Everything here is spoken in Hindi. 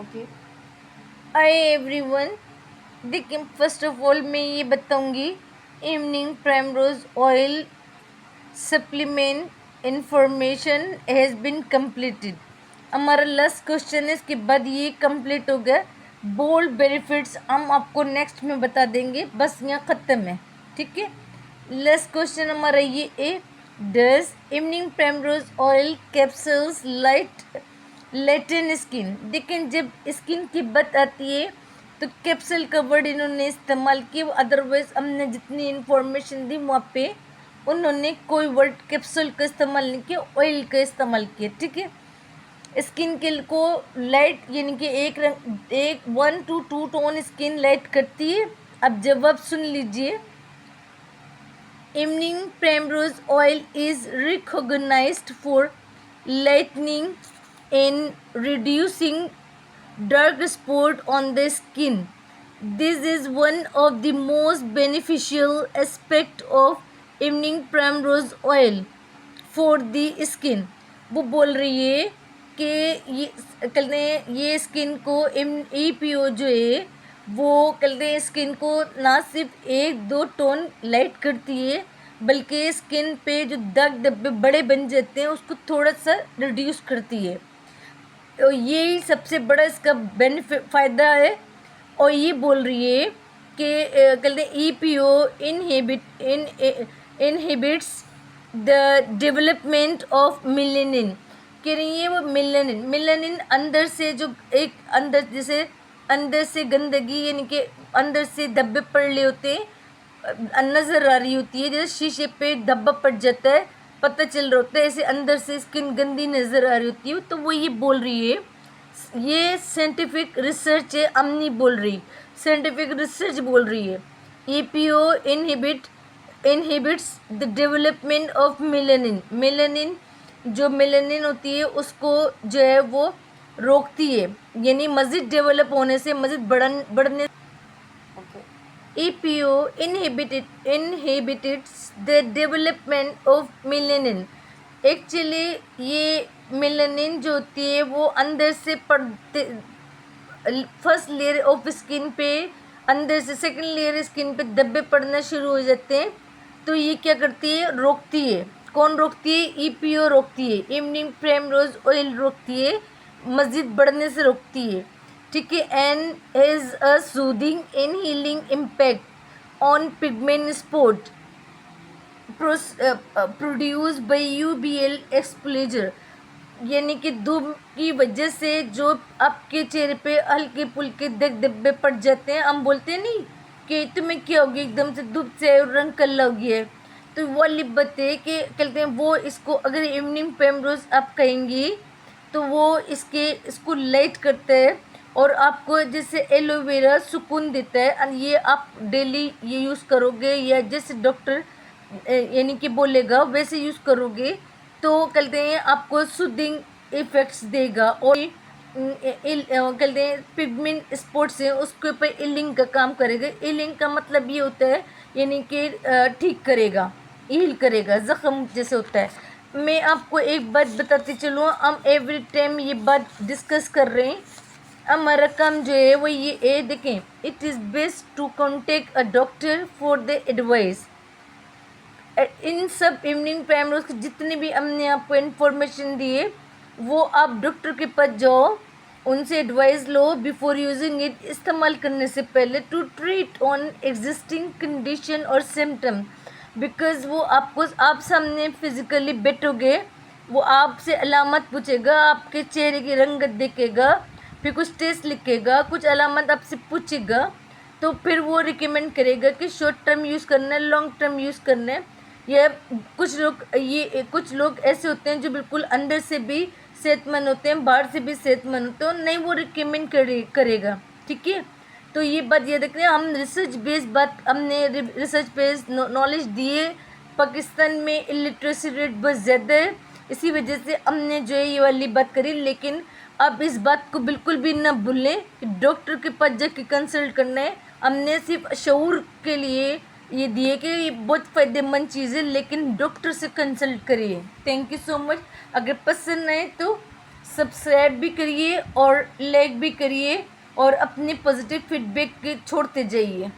ओके। Hi everyone. देखिए, फर्स्ट ऑफ ऑल मैं ये बताऊंगी evening primrose oil supplement information has been completed. हमारा लास्ट क्वेश्चन है, इसके बाद ये कंप्लीट हो गया। बोल्ड बेनिफिट्स हम आपको नेक्स्ट में बता देंगे, बस यहाँ ख़त्म है। ठीक है, लास्ट क्वेश्चन हमारा ये है, does evening primrose oil capsules light latent skin. देखिए, जब स्किन की बात आती है तो कैप्सूल का वर्ड इन्होंने इस्तेमाल किया, अदरवाइज हमने जितनी इंफॉर्मेशन दी वहाँ पे उन्होंने कोई वर्ड कैप्सूल का इस्तेमाल नहीं किया, ऑयल का इस्तेमाल किया। ठीक है, स्किन के को लाइट यानी कि एक 1 to 2 टोन स्किन लाइट करती है। अब जवाब सुन लीजिए। Evening primrose oil is recognised for lightening and reducing dark spot on the skin. This is one of the most beneficial aspect of evening primrose oil for the skin. वो बोल रही है कि ये स्किन को EPO जो है वो स्किन को ना सिर्फ 1-2 टोन लाइट करती है, बल्कि स्किन पे जो दाग धब्बे बड़े बन जाते हैं उसको थोड़ा सा रिड्यूस करती है। तो यही सबसे बड़ा इसका बेनिफिट फ़ायदा है। और ये बोल रही है कि कहते हैं EPO inhibits the development of melanin. कह रही है वो मिलेनिन अंदर से जो एक अंदर जैसे अंदर से गंदगी यानी कि अंदर से धब्बे पड़ रहे होते हैं, नज़र आ रही होती है, जैसे शीशे पे धब्बा पड़ जाता है पता चल रहा होता है, ऐसे अंदर से स्किन गंदी नज़र आ रही होती है। तो वो ये बोल रही है, ये साइंटिफिक रिसर्च है, अमनी बोल रही, साइंटिफिक रिसर्च बोल रही है। EPO inhibits the development of melanin जो मेलानिन होती है उसको जो है वो रोकती है, यानी मज़ीद डेवलप होने से, मज़ीद बढ़ने। EPO inhibits the development of melanin. Actually ये मेलानिन जो होती है वो अंदर से पड़ते, फर्स्ट लेयर ऑफ स्किन पे अंदर से सेकंड लेयर स्किन पे धब्बे पड़ना शुरू हो जाते हैं। तो ये क्या करती है, रोकती है। कौन रोकती है? EPO रोकती है, इवनिंग प्राइमरोज ऑयल रोकती है, मज़ीद बढ़ने से रोकती है। ठीक है, and has a soothing and healing impact on pigment spot produce by UVL exposure. यानी कि धूप की वजह से जो आपके चेहरे पे हल्के फुल्के दाग धब्बे पड़ जाते हैं, हम बोलते हैं नहीं कि तुम्हें क्या हो गया, एकदम से धूप से रंग कल्ला हो गया है, तो वो वाली बात है कि कहते हैं वो इसको अगर इवनिंग प्राइमरोज आप कहेंगी तो वो इसको लाइट करता है और आपको जैसे एलोवेरा सुकून देता है। और ये आप डेली ये यूज़ करोगे या जैसे डॉक्टर यानी कि बोलेगा वैसे यूज़ करोगे तो कहते हैं आपको सूदिंग इफेक्ट्स देगा। और कहते हैं पिगमेंट स्पॉट्स हैं उसके ऊपर हीलिंग का काम करेगा। हीलिंग का मतलब ये होता है यानी कि ठीक करेगा, हील करेगा, ज़ख्म जैसे होता है। मैं आपको एक बात बताती चलूँ, हम एवरी टाइम ये बात डिस्कस कर रहे हैं। हमारा काम जो है वो ये है, देखें, it is best to contact a doctor for the advice. इन सब इवनिंग प्राइमरोज की जितनी भी हमने आपको इन्फॉर्मेशन दी है वो आप डॉक्टर के पास जाओ, उनसे एडवाइस लो बिफोर यूजिंग इट, इस्तेमाल करने से पहले, to treat on existing condition और सिम्टम। बिकॉज वो आपको आप सामने फिजिकली बैठोगे, वो आपसे अलामत पूछेगा, आपके चेहरे की रंगत देखेगा, फिर कुछ टेस्ट लिखेगा, कुछ अलामत आपसे पूछेगा, तो फिर वो रिकमेंड करेगा कि शॉर्ट टर्म यूज़ करना है, लॉन्ग टर्म यूज़ करना है। या कुछ लोग ऐसे होते हैं जो बिल्कुल अंदर से भी सेहतमंद होते हैं, बाहर से भी सेहतमंद होते हैं, नहीं वो रिकमेंड करेगा। ठीक है, तो ये बात याद रखना, हम रिसर्च बेस्ड बात, हमने रिसर्च बेस्ड नॉलेज दिए। पाकिस्तान में इलिटरेसी रेट बहुत ज़्यादा है, इसी वजह से हमने जो है ये वाली बात करी। लेकिन अब इस बात को बिल्कुल भी ना भूलें कि डॉक्टर के पास जाके कंसल्ट करना है। हमने सिर्फ शऊर के लिए ये दिए कि ये बहुत फ़ायदेमंद चीज़ है, लेकिन डॉक्टर से कंसल्ट करिए। Thank you so much. अगर पसंद आए तो सब्सक्राइब भी करिए और लाइक भी करिए और अपने पॉजिटिव फीडबैक छोड़ते जाइए।